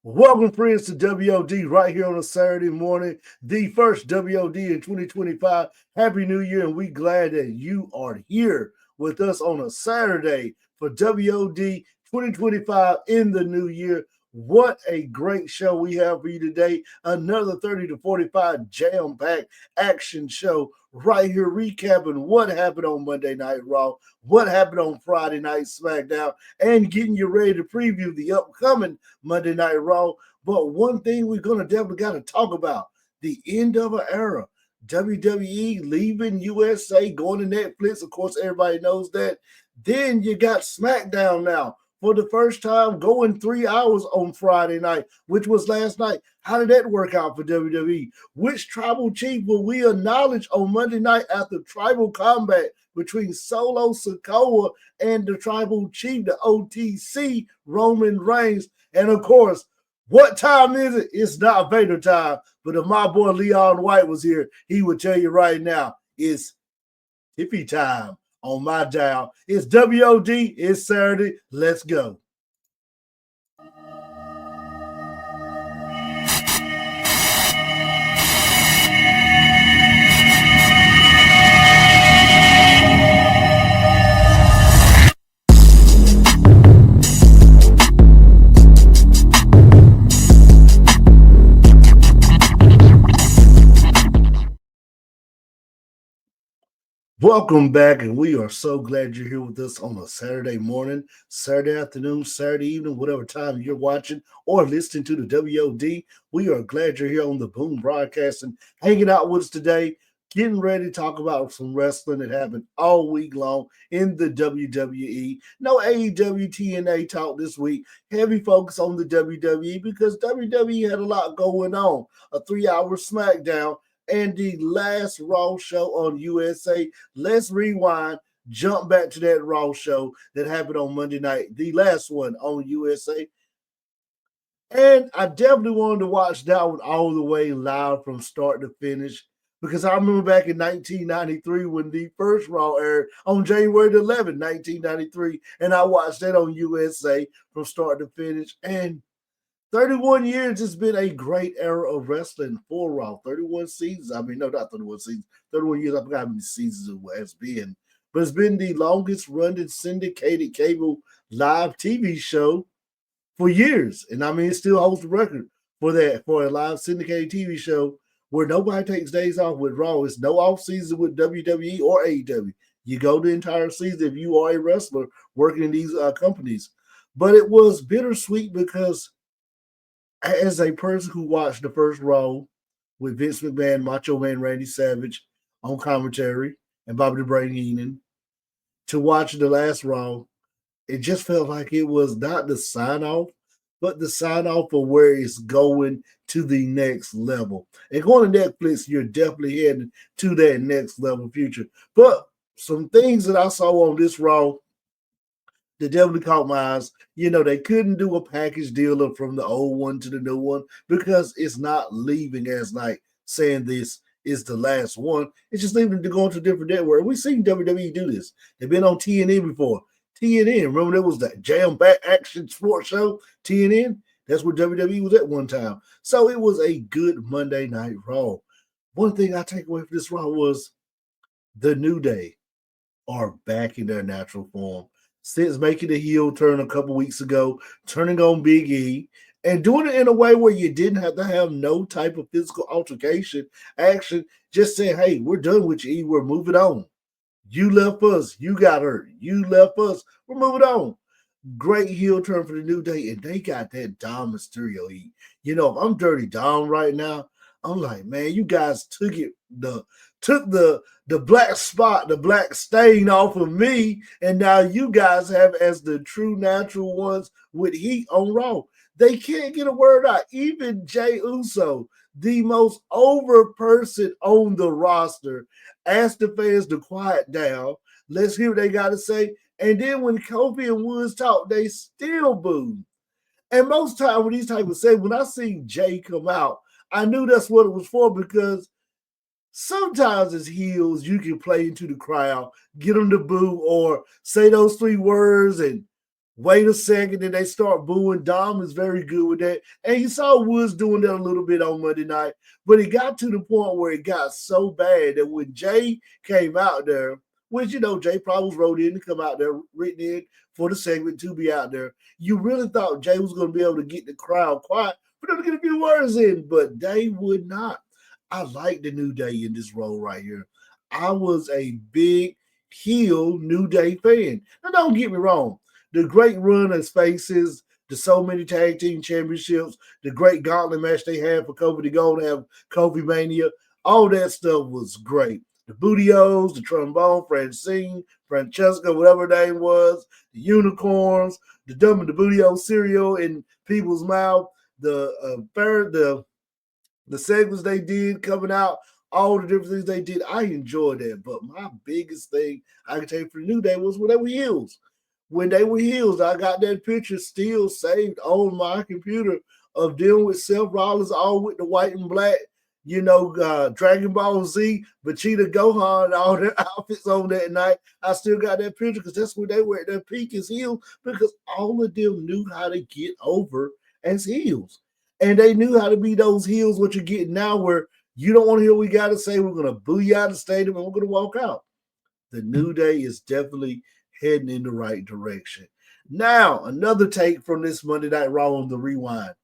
Welcome, friends, to WOD right here on a Saturday morning, the first WOD in 2025. Happy New Year, and we glad that you are here with us on a Saturday for WOD 2025 in the new year. What a great show we have for you today. Another 30 to 45 jam-packed action show right here, recapping what happened on Monday Night Raw, what happened on Friday Night Smackdown, and getting you ready to preview the upcoming Monday Night Raw. But one thing we're going to definitely got to talk about, the end of an era. WWE leaving USA, going to Netflix. Of course, everybody knows that. Then you got SmackDown now for the first time, going 3 hours on Friday night, which was last night. How did that work out for WWE? Which tribal chief will we acknowledge on Monday night after tribal combat between Solo Sikoa and the tribal chief, the OTC, Roman Reigns? And of course, what time is it? It's not Vader time. But if my boy Leon White was here, he would tell you right now, it's Tiff Time on my dial. It's WOD. It's Saturday. Let's go. Welcome back, and we are so glad you're here with us on a Saturday morning, Saturday afternoon, Saturday evening, whatever time you're watching or listening to the WOD. We are glad you're here on the Boom Broadcasting, hanging out with us today, getting ready to talk about some wrestling that happened all week long in the WWE. No AEW TNA talk this week. Heavy focus on the WWE because WWE had a lot going on. A 3 hour SmackDown and the last Raw show on USA. Let's rewind, jump back to that Raw show that happened on Monday night, the last one on USA. And I definitely wanted to watch that one all the way live from start to finish because I remember back in 1993 when the first Raw aired on January 11th, 1993, and I watched that on USA from start to finish. And 31 years has been a great era of wrestling for Raw. 31 seasons. I mean, no, not 31 seasons. 31 years. I forgot how many seasons it has been. But it's been the longest running syndicated cable live TV show for years. And I mean, it still holds the record for that, for a live syndicated TV show where nobody takes days off with Raw. It's no off season with WWE or AEW. You go the entire season if you are a wrestler working in these companies. But it was bittersweet because as a person who watched the first Raw with Vince McMahon, Macho Man Randy Savage on commentary, and Bobby the Brain Heenan, to watch the last Raw, it just felt like it was not the sign off, but the sign off for where it's going to the next level. And going to Netflix, you're definitely heading to that next level future. But some things that I saw on this Raw that definitely caught my eyes. You know, they couldn't do a package deal from the old one to the new one because it's not leaving as like saying this is the last one. It's just leaving to go into a different network. We've seen WWE do this. They've been on TNN before. TNN, remember there was that jam-packed action sports show, TNN? That's where WWE was at one time. So it was a good Monday Night Raw. One thing I take away from this Raw was the New Day are back in their natural form. Since making the heel turn a couple weeks ago, turning on Big E, and doing it in a way where you didn't have to have no type of physical altercation action, just saying, hey, we're done with you, E. We're moving on. You left us. You got hurt. You left us. We're moving on. Great heel turn for the New Day, and they got that Dom Mysterio heat. You know, if I'm Dirty Dom right now, I'm like, man, you guys took the black spot, the black stain off of me, and now you guys have as the true natural ones with heat on Raw. They can't get a word out. Even Jay Uso, the most over person on the roster, asked the fans to quiet down. Let's hear what they got to say. And then when Kofi and Woods talk, they still boo. And most time when these type of say, when I see Jay come out, I knew that's what it was for because sometimes as heels, you can play into the crowd, get them to boo or say those three words and Wait a second, then they start booing. Dom is very good with that. And you saw Woods doing that a little bit on Monday night, but it got to the point where it got so bad that when Jay came out there, which Jay probably was wrote in to come out there, written in for the segment to be out there, you really thought Jay was going to be able to get the crowd quiet for them to get a few words in, but they would not. I like the New Day in this role right here. I was a big heel New Day fan. Now, don't get me wrong. The great run as faces, the so many tag team championships, the great gauntlet match they had for Kofi to go and have Kofi Mania, all that stuff was great. The Bootios, the trombone, Francesca, whatever her name was, the unicorns, the dumb and the Bootio cereal in people's mouth, the segments they did coming out, all the different things they did. I enjoyed that. But my biggest thing I can take for the New Day was when they were heels. When they were heels, I got that picture still saved on my computer of them with Seth Rollins, all with the white and black, Dragon Ball Z, Vegeta, Gohan, and all their outfits on that night. I still got that picture because that's when they were at their peak as heels because all of them knew how to get over as heels. And they knew how to be those heels, what you're getting now, where you don't want to hear what we got to say. We're going to boo you out of the stadium and we're going to walk out. The New Day is definitely heading in the right direction. Now, another take from this Monday Night Raw on the Rewind.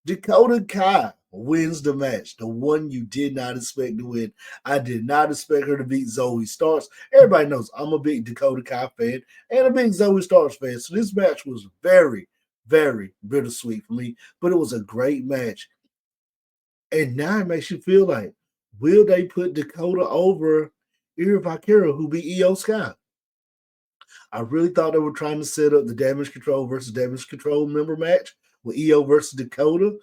Dakota Kai wins the match, the one you did not expect to win. I did not expect her to beat Zoe Starks. Everybody knows I'm a big Dakota Kai fan and a big Zoe Starks fan. So this match was very, very bittersweet for me, but it was a great match. And now it makes you feel like, will they put Dakota over Ira Valkyria, who beat Io Sky? I really thought they were trying to set up the Damage Control versus Damage Control member match with Io versus Dakota.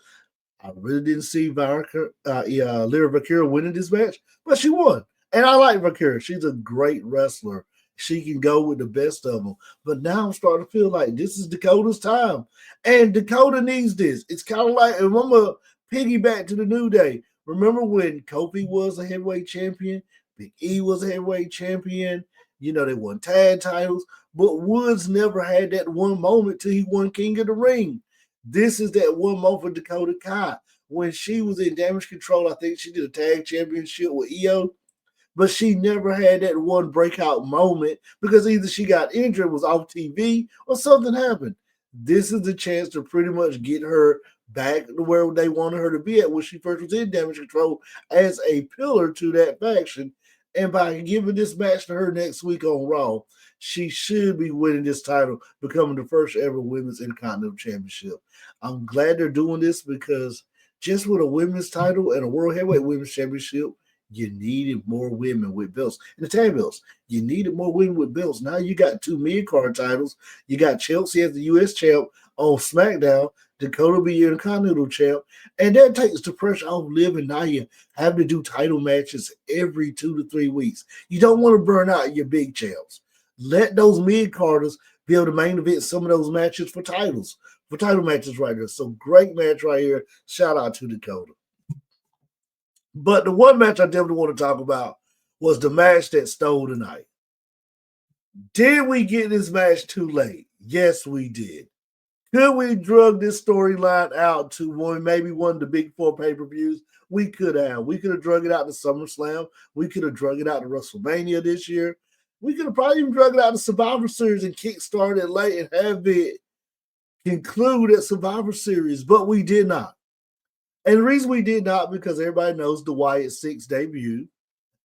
I really didn't see Lyra Valkyria winning this match, but she won. And I like Valkyria. She's a great wrestler. She can go with the best of them. But now I'm starting to feel like this is Dakota's time. And Dakota needs this. It's kind of like, and I'm going to piggyback to the New Day. Remember when Kofi was a heavyweight champion? Big E was a heavyweight champion. They won tag titles. But Woods never had that one moment till he won King of the Ring. This is that one moment for Dakota Kai. When she was in Damage Control, I think she did a tag championship with Io, but she never had that one breakout moment because either she got injured, was off TV, or something happened. This is the chance to pretty much get her back to where they wanted her to be at when she first was in Damage Control as a pillar to that faction. And by giving this match to her next week on Raw, she should be winning this title, becoming the first ever women's Intercontinental Championship. I'm glad they're doing this because just with a women's title and a World Heavyweight Women's Championship, you needed more women with belts. And the tag belts, you needed more women with belts. Now you got two mid-card titles. You got Chelsea as the U.S. champ on Smackdown. Dakota be your Intercontinental champ. And that takes the pressure off Liv and Nia having to do title matches every 2 to 3 weeks. You don't want to burn out your big champs. Let those mid-carders be able to main event some of those matches for title matches right there. So great match right here. Shout out to Dakota. But the one match I definitely want to talk about was the match that stole the night. Did we get this match too late? Yes, we did. Could we drug this storyline out to maybe one of the big four pay-per-views? We could have. We could have drug it out to SummerSlam. We could have drug it out to WrestleMania this year. We could have probably even drug it out to Survivor Series and kickstart it late and have it conclude at Survivor Series, but we did not. And the reason we did not, because everybody knows the Wyatt Six debut,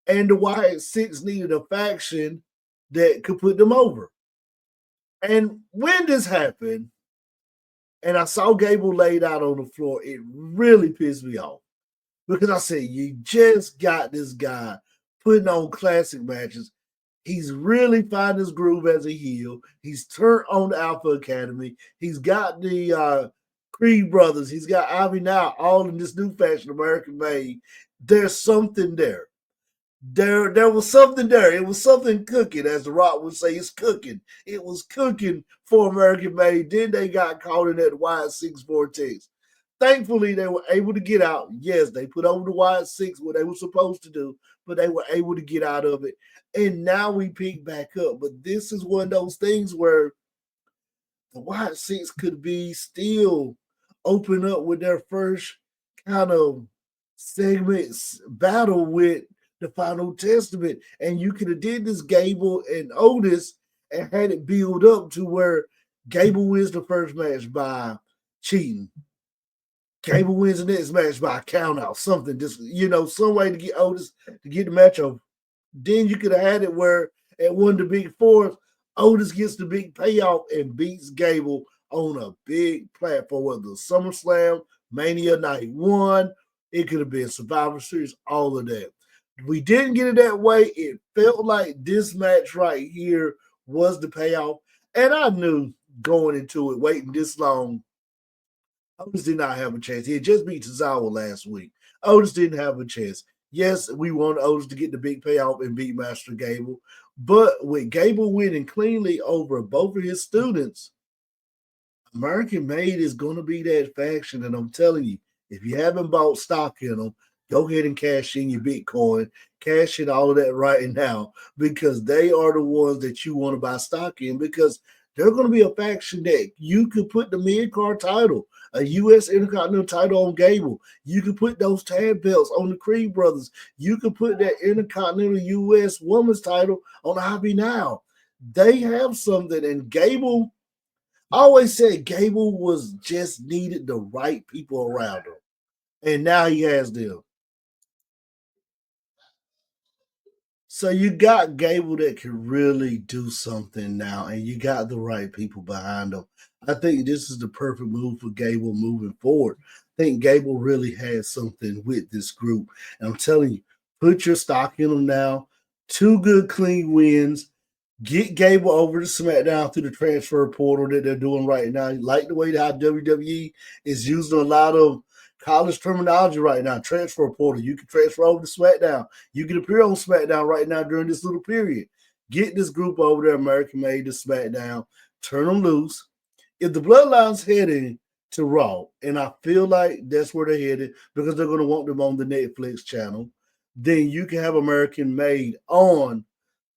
and the Wyatt Six needed a faction that could put them over. And when this happened, and I saw Gable laid out on the floor, it really pissed me off. Because I said, you just got this guy putting on classic matches. He's really finding his groove as a heel. He's turned on the Alpha Academy. He's got the Creed brothers. He's got Ivy now, all in this new fashion, American made. There's something there. There was something there. It was something cooking, as The Rock would say. It's cooking. It was cooking for American made. Then they got caught in that Wyatt Six vortex. Thankfully, they were able to get out. Yes, they put over the Wyatt Six, what they were supposed to do, but they were able to get out of it. And now we pick back up. But this is one of those things where the White Six could be still open up with their first kind of segments battle with the Final Testament. And you could have did this Gable and Otis and had it build up to where Gable wins the first match by cheating. Gable wins the next match by count out, something just some way to get Otis to get the match over. Then you could have had it where at one of the big fours, Otis gets the big payoff and beats Gable on a big platform, whether SummerSlam, Mania Night 1, it could have been Survivor Series, all of that. We didn't get it that way. It felt like this match right here was the payoff. And I knew going into it, waiting this long, Otis did not have a chance. He had just beat Tozawa last week. Otis didn't have a chance. Yes, we want Otis to get the big payoff and beat Master Gable. But with Gable winning cleanly over both of his students, American Made is going to be that faction. And I'm telling you, if you haven't bought stock in them, go ahead and cash in your Bitcoin, cash in all of that right now, because they are the ones that you want to buy stock in, because they're going to be a faction that you could put the mid-card title, a U.S. Intercontinental title on Gable. You could put those tag belts on the Creed brothers. You could put that Intercontinental U.S. Women's title on Ivy Now. They have something, and Gable, I always said Gable was just needed the right people around him. And now he has them. So you got Gable that can really do something now, and you got the right people behind him. I think this is the perfect move for Gable moving forward. I think Gable really has something with this group. And I'm telling you, put your stock in them now. Two good, clean wins. Get Gable over to SmackDown through the transfer portal that they're doing right now. Like the way how WWE is using a lot of college terminology right now. Transfer portal. You can transfer over to SmackDown. You can appear on SmackDown right now during this little period. Get this group over there, American Made to SmackDown. Turn them loose. If the Bloodline's heading to Raw, and I feel like that's where they're headed because they're going to want them on the Netflix channel, then you can have American Made on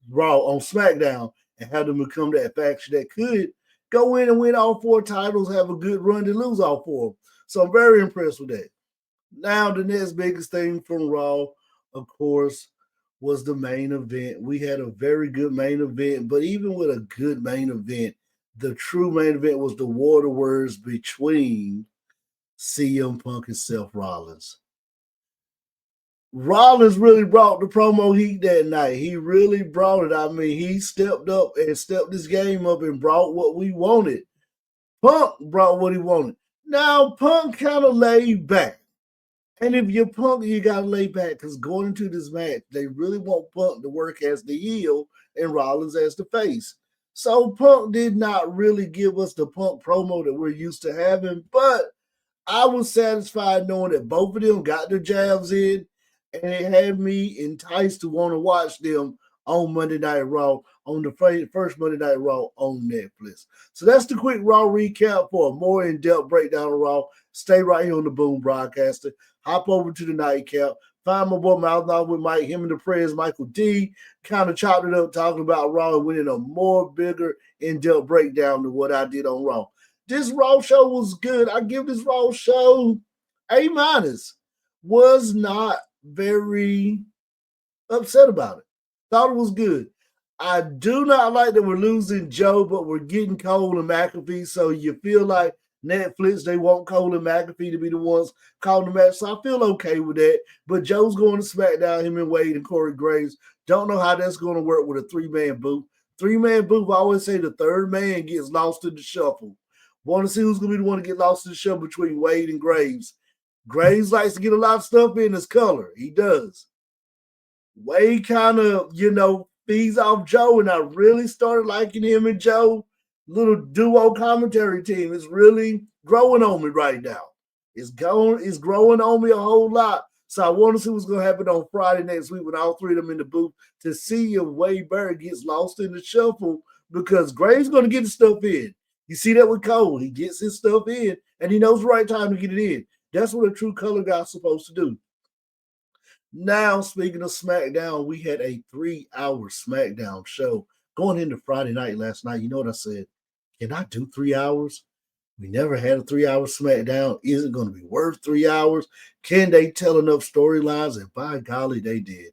Raw on SmackDown and have them become that faction that could go in and win all four titles, have a good run to lose all four. So I'm very impressed with that. Now the next biggest thing from Raw, of course, was the main event. We had a very good main event, but even with a good main event, the true main event was the war of words between CM Punk and Seth Rollins. Rollins really brought the promo heat that night. He really brought it. I mean, he stepped up and stepped his game up and brought what we wanted. Punk brought what he wanted. Now, Punk kind of laid back. And if you're Punk, you got to lay back because going into this match, they really want Punk to work as the heel and Rollins as the face. So Punk did not really give us the Punk promo that we're used to having, but I was satisfied knowing that both of them got their jabs in, and it had me enticed to want to watch them on Monday Night Raw, on the first Monday Night Raw on Netflix. So that's the quick Raw recap. For a more in-depth breakdown of Raw, stay right here on the Boom Broadcaster. Hop over to the nightcap. Find my boy Mouth Off with Mike, him and the Prez, Michael D. Kind of chopped it up talking about Raw and went in a more bigger, in-depth breakdown than what I did on Raw. This Raw show was good. I give this Raw show A minus. Was not very upset about it. Thought it was good. I do not like that we're losing Joe, but we're getting Cole and McAfee. So you feel like Netflix, they want Cole and McAfee to be the ones calling the match. So I feel okay with that. But Joe's going to SmackDown, him and Wade and Corey Graves. Don't know how that's going to work with a three-man booth. Three-man booth, I always say the third man gets lost in the shuffle. Want to see who's going to be the one to get lost in the shuffle between Wade and Graves. Graves likes to get a lot of stuff in his color. He does. Wade kind of, feeds off Joe, and I really started liking him and Joe. Little duo commentary team is really growing on me right now. It's growing on me a whole lot. So I want to see what's going to happen on Friday next week with all three of them in the booth to see if Wade Barrett gets lost in the shuffle because Graves going to get his stuff in. You see that with Cole. He gets his stuff in, and he knows the right time to get it in. That's what a true color guy's supposed to do. Now, speaking of SmackDown, we had a 3-hour SmackDown show going into Friday night last night. You know what I said? Can I do 3 hours? We never had a 3 hour SmackDown. Is it going to be worth 3 hours? Can they tell enough storylines? And by golly, they did.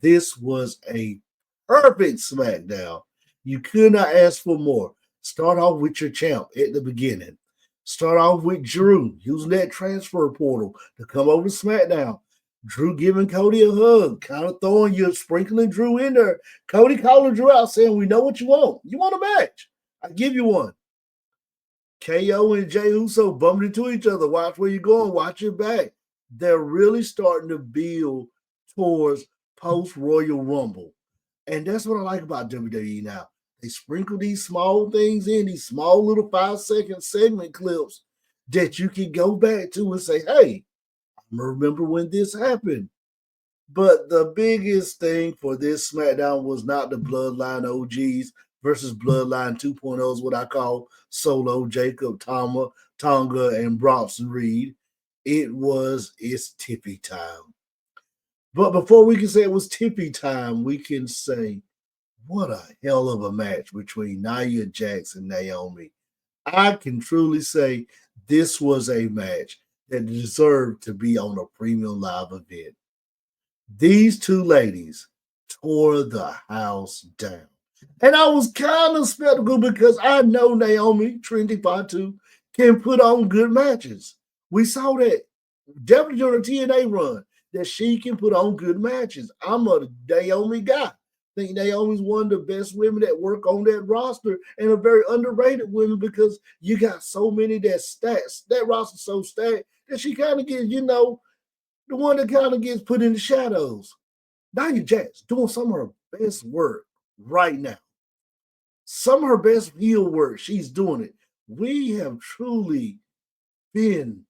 This was a perfect SmackDown. You could not ask for more. Start off with your champ at the beginning. Start off with Drew using that transfer portal to come over to SmackDown. Drew giving Cody a hug, kind of throwing you, sprinkling Drew in there. Cody calling Drew out, saying, "We know what you want. You want a match? I give you one." KO and Jey Uso bumped into each other. Watch where you're going. Watch your back. They're really starting to build towards post Royal Rumble. And that's what I like about WWE now. They sprinkle these small things in, these small little 5-second segment clips that you can go back to and say, hey, I remember when this happened. But the biggest thing for this SmackDown was not the Bloodline OGs versus Bloodline 2.0 is what I call Solo, Jacob, Tonga, and Bronson Reed. It's Tiffy time. But before we can say it was Tiffy time, we can say, what a hell of a match between Nia Jax and Naomi. I can truly say this was a match that deserved to be on a premium live event. These two ladies tore the house down. And I was kind of skeptical because I know Naomi, Trinity Fatu, can put on good matches. We saw that definitely during the TNA run, that she can put on good matches. I'm a Naomi guy. I think Naomi's one of the best women that work on that roster and a very underrated women because you got so many that roster's so stacked that she kind of gets, the one that kind of gets put in the shadows. Nia Jax doing some of her best work right now. Some of her best heel work, she's doing it. We have truly been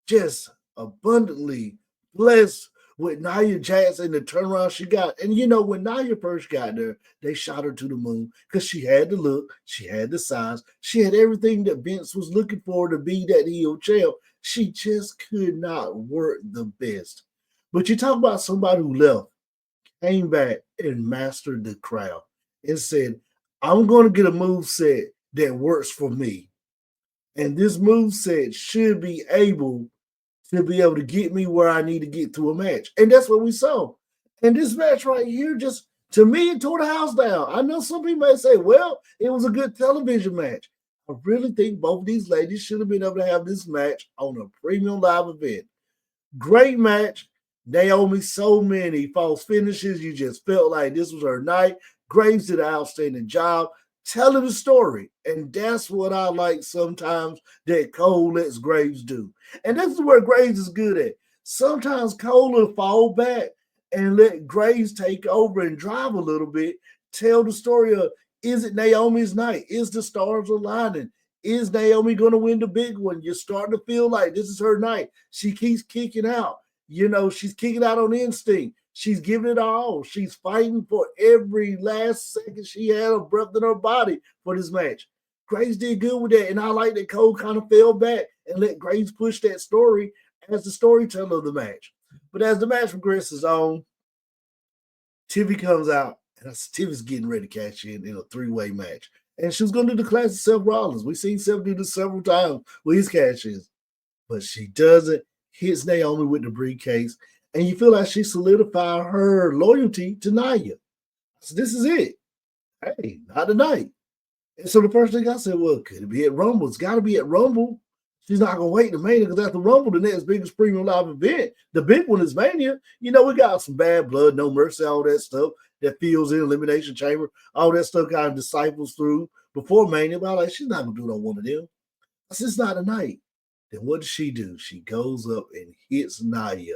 just abundantly blessed with Nia Jax and the turnaround she got. And when Nia first got there, they shot her to the moon because she had the look, she had the size, she had everything that Vince was looking for to be that heel champ. She just could not work the best. But you talk about somebody who left, came back, and mastered the crowd and said, I'm going to get a move set that works for me. And this move set should be able to get me where I need to get to a match. And that's what we saw. And this match right here, just to me, it tore the house down. I know some people may say, well, it was a good television match. I really think both of these ladies should have been able to have this match on a premium live event. Great match. Naomi, so many false finishes. You just felt like this was her night. Graves did an outstanding job telling the story. And that's what I like sometimes that Cole lets Graves do. And this is where Graves is good at. Sometimes Cole will fall back and let Graves take over and drive a little bit, tell the story of, is it Naomi's night? Is the stars aligning? Is Naomi going to win the big one? You're starting to feel like this is her night. She keeps kicking out. She's kicking out on instinct. She's giving it all. She's fighting for every last second she had of breath in her body for this match. Graves did good with that, and I like that Cole kind of fell back and let Graves push that story as the storyteller of the match. But as the match progresses on, Tiffy comes out, and Tiffy's getting ready to cash in a three-way match. And she was going to do the classic Seth Rollins. We've seen Seth do this several times with his cash-ins. But she doesn't, hits Naomi with the briefcase, and you feel like she solidified her loyalty to Nia. So this is it. Hey, not tonight. And so the first thing I said, well, could it be at Rumble? It's got to be at Rumble. She's not going to wait to Mania because after Rumble, the next biggest premium live event, the big one is Mania. We got some bad blood, no mercy, all that stuff that feels in Elimination Chamber. All that stuff kind of disciples through before Mania. But I'm like, she's not going to do it on one of them. I said, it's not tonight. Then what does she do? She goes up and hits Nia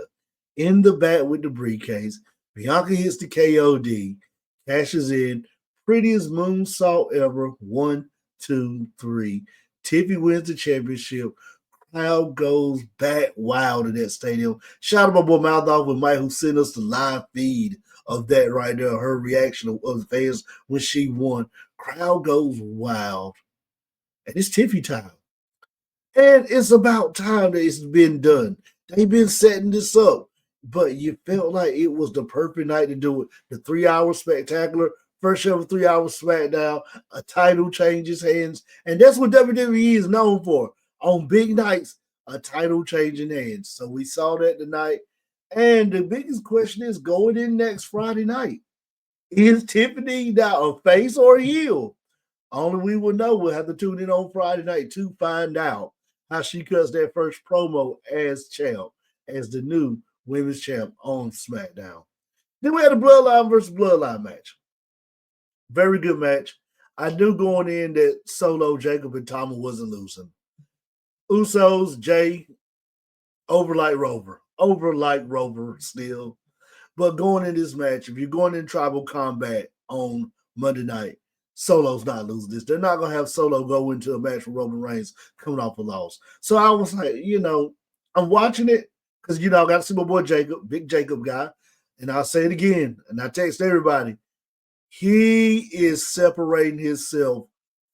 in the back with the briefcase. Bianca hits the KOD, cashes in. Prettiest moonsault ever. 1, 2, 3. Tiffy wins the championship. Crowd goes back wild in that stadium. Shout out my boy Mouth Off with Mike, who sent us the live feed of that right there. Her reaction of the fans when she won. Crowd goes wild. And it's Tiffy time. And it's about time that it's been done. They've been setting this up. But you felt like it was the perfect night to do it. The 3-hour spectacular First ever 3 hour SmackDown. A title changes hands, and that's what WWE is known for. On big nights, a title changing hands. So we saw that tonight. And the biggest question is going in next Friday night. Is Tiffany now a face or a heel? Only we will know. We'll have to tune in on Friday night to find out how she cuts that first promo as champ, as the new women's champ on SmackDown. Then we had a Bloodline versus Bloodline match. Very good match. I knew going in that Solo, Jacob, and Tama wasn't losing. Usos, Jay, over like Rover still. But going in this match, if you're going in tribal combat on Monday night, Solo's not losing this. They're not going to have Solo go into a match with Roman Reigns coming off a loss. So I was like, I'm watching it because, I got to see my boy Jacob, big Jacob guy. And I'll say it again, and I text everybody. He is separating himself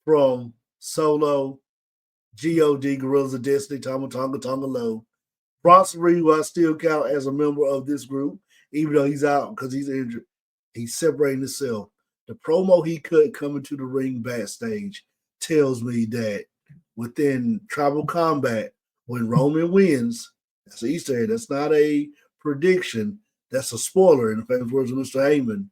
from Solo, GOD, Gorillas of Destiny, Tonga Tonga Tonga Low. Bronson Reed, who I still count as a member of this group, even though he's out because he's injured. He's separating himself. The promo he cut coming to the ring backstage tells me that within tribal combat, when Roman wins, that's an Easter egg. That's not a prediction. That's a spoiler in the famous words of Mr. Heyman,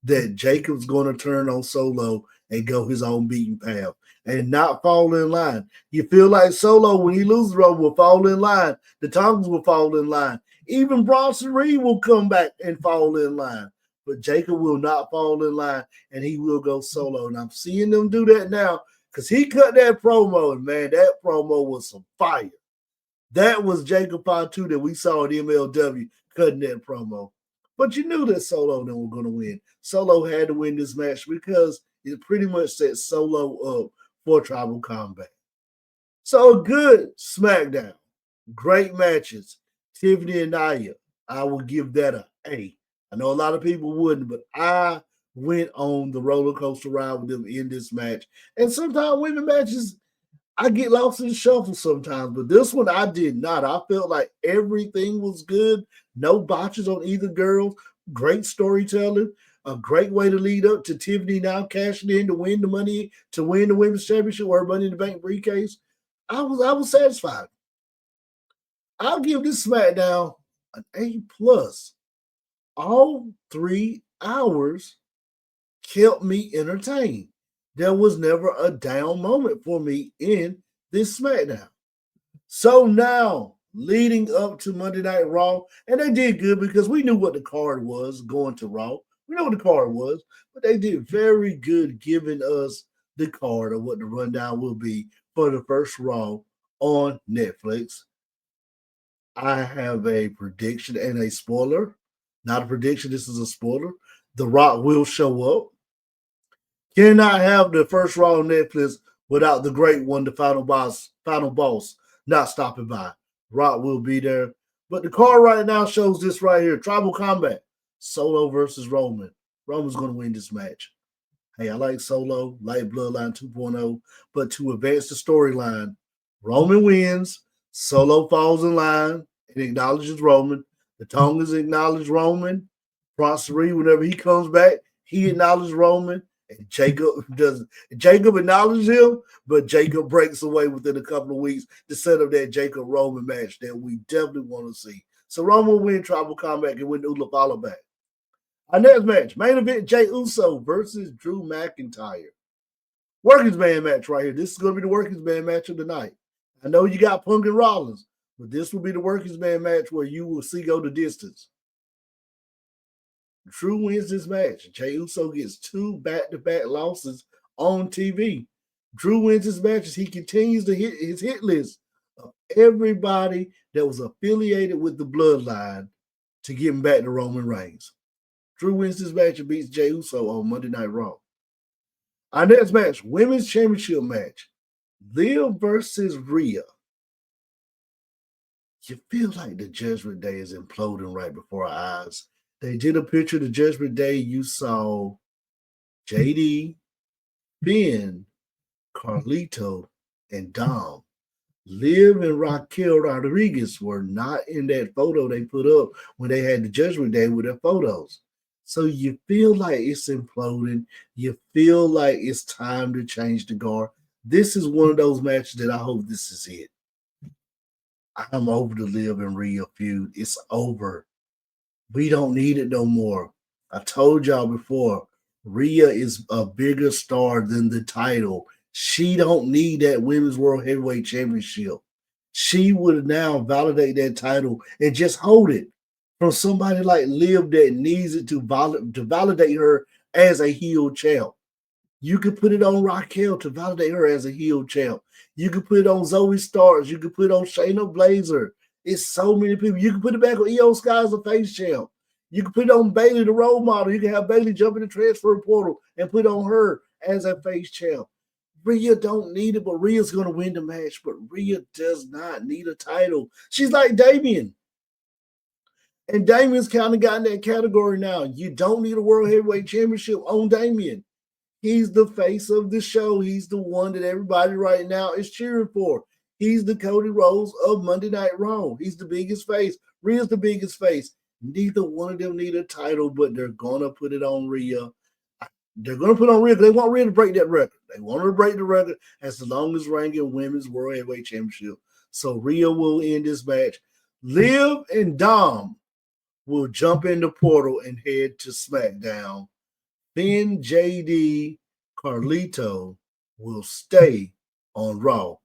that Jacob's going to turn on Solo and go his own beaten path and not fall in line. You feel like Solo, when he loses Roman, will fall in line. The Tongas will fall in line. Even Bronson Reed will come back and fall in line. But Jacob will not fall in line, and he will go solo. And I'm seeing them do that now because he cut that promo, and, man, that promo was some fire. That was Jacob Fatu that we saw at MLW cutting that promo. But you knew that Solo and them were going to win. Solo had to win this match because it pretty much set Solo up for tribal combat. So a good SmackDown. Great matches. Tiffany and Nia, I will give that an A. I know a lot of people wouldn't, but I went on the roller coaster ride with them in this match. And sometimes women matches, I get lost in the shuffle sometimes, but this one I did not. I felt like everything was good. No botches on either girl. Great storytelling. A great way to lead up to Tiffany now cashing in to win the money, to win the women's championship or Money in the Bank briefcase. I was satisfied. I'll give this SmackDown an A plus. All 3 hours kept me entertained. There was never a down moment for me in this SmackDown. So now, leading up to Monday Night Raw, and they did good because we knew what the card was going to Raw. We know what the card was, but they did very good giving us the card of what the rundown will be for the first Raw on Netflix. I have a prediction and a spoiler. Not a prediction, this is a spoiler. The Rock will show up. Cannot have the first Raw on Netflix without the great one, the final boss, not stopping by. Rock will be there. But the card right now shows this right here. Tribal Combat. Solo versus Roman. Roman's going to win this match. Hey, I like Solo, like Bloodline 2.0. But to advance the storyline, Roman wins. Solo falls in line and acknowledges Roman. The Tongans acknowledge Roman. Bronson Reed, whenever he comes back, he acknowledges Roman. And Jacob acknowledges him, but Jacob breaks away within a couple of weeks to set up that Jacob Roman match that we definitely want to see. So Roman will win Tribal Combat and win the Ula Follow back. Our next match, main event, Jey Uso versus Drew McIntyre. Workers band match right here. This is going to be the workers band match of the night. I know you got Punk and Rollins, but this will be the workers band match where you will see go the distance. Drew wins this match. Jey Uso gets 2 back-to-back losses on TV. Drew wins this match as he continues to hit his hit list of everybody that was affiliated with the bloodline to get him back to Roman Reigns. Drew wins this match and beats Jey Uso on Monday Night Raw. Our next match, Women's Championship match. Liv versus Rhea. You feel like the Judgment Day is imploding right before our eyes. They did a picture of the Judgment Day. You saw JD, Ben, Carlito, and Dom. Liv and Raquel Rodriguez were not in that photo they put up when they had the Judgment Day with their photos. So you feel like it's imploding. You feel like it's time to change the guard. This is one of those matches that I hope this is it. I'm over the Liv and Rhea feud. It's over. We don't need it no more. I told y'all before, Rhea is a bigger star than the title. She don't need that Women's World Heavyweight Championship. She would now validate that title and just hold it from somebody like Liv that needs it to validate her as a heel champ. You could put it on Raquel to validate her as a heel champ. You could put it on Zoe Starks. You could put it on Shayna Baszler. It's so many people. You can put it back on Io Sky as a face champ. You can put it on Bayley, the role model. You can have Bayley jump in the transfer portal and put on her as a face champ. Rhea don't need it, but Rhea's going to win the match. But Rhea does not need a title. She's like Damian. And Damian's kind of got in that category now. You don't need a World Heavyweight Championship on Damian. He's the face of the show. He's the one that everybody right now is cheering for. He's the Cody Rhodes of Monday Night Raw. He's the biggest face. Rhea's the biggest face. Neither one of them need a title, but they're going to put it on Rhea. They're going to put on Rhea. They want Rhea to break that record. They want her to break the record as the longest reigning Women's World Heavyweight Championship. So Rhea will end this match. Liv and Dom will jump in the portal and head to SmackDown. Then JD Carlito will stay on Raw.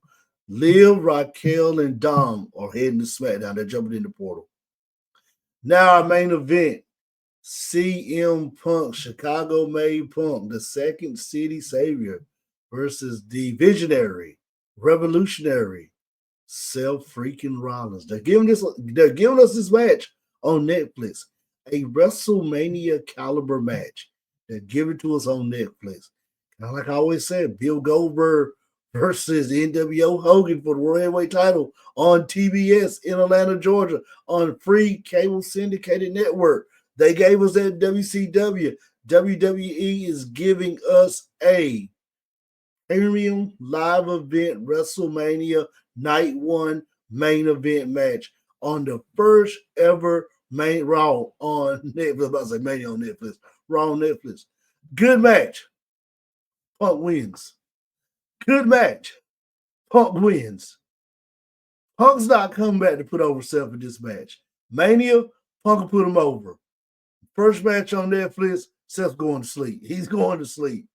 Liv, Raquel, and Dom are heading to SmackDown. They're jumping in the portal. Now our main event, CM Punk, Chicago-made Punk, the Second City Savior versus the visionary, revolutionary, Seth-freaking Rollins. They're giving us this match on Netflix, a WrestleMania caliber match. They give it to us on Netflix. Kind of like I always said, Bill Goldberg versus NWO Hogan for the World Heavyweight title on TBS in Atlanta, Georgia, on free cable syndicated network. They gave us that WCW. WWE is giving us a premium live event WrestleMania Night 1 main event match on the first ever main Raw on Netflix. I was about to say Mania on Netflix. Raw on Netflix. Good match. Punk wins. Good match. Punk wins. Punk's not coming back to put over Seth in this match. Mania, Punk will put him over. First match on Netflix, Seth's going to sleep. He's going to sleep.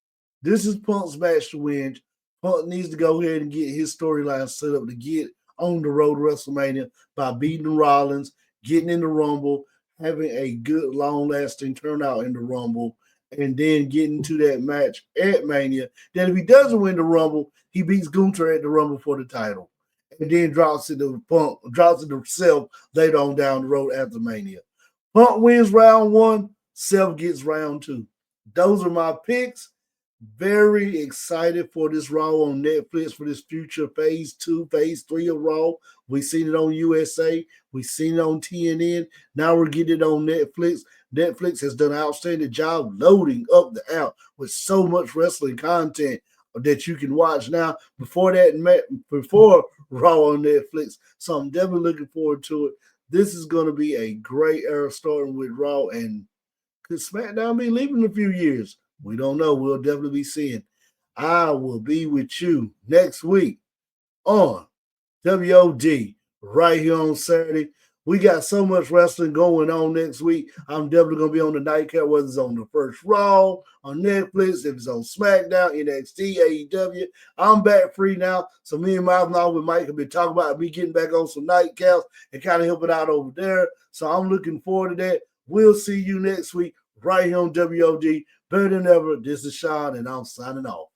This is Punk's match to win. Punk needs to go ahead and get his storyline set up to get on the road to WrestleMania by beating Rollins, getting in the Rumble, having a good, long-lasting turnout in the Rumble, and then getting to that match at Mania. Then if he doesn't win the Rumble, he beats Gunther at the Rumble for the title. And then drops it to Punk, drops it to Seth later on down the road after Mania. Punk wins round 1, Seth gets round 2. Those are my picks. Very excited for this Raw on Netflix for this future phase 2, phase 3 of Raw. We've seen it on USA. We've seen it on TNN. Now we're getting it on Netflix. Netflix has done an outstanding job loading up the app with so much wrestling content that you can watch now. Before Raw on Netflix. So I'm definitely looking forward to it. This is going to be a great era starting with Raw, and could SmackDown be leaving in a few years? We don't know. We'll definitely be seeing. I will be with you next week on WOD right here on Saturday. We got so much wrestling going on next week. I'm definitely going to be on the nightcap, whether it's on the first Raw, on Netflix, if it's on SmackDown, NXT, AEW. I'm back free now. So me and Mike with Mike have been talking about me getting back on some nightcaps and kind of helping out over there. So I'm looking forward to that. We'll see you next week right here on WOD. Better than ever. This is Shawn, and I'm signing off.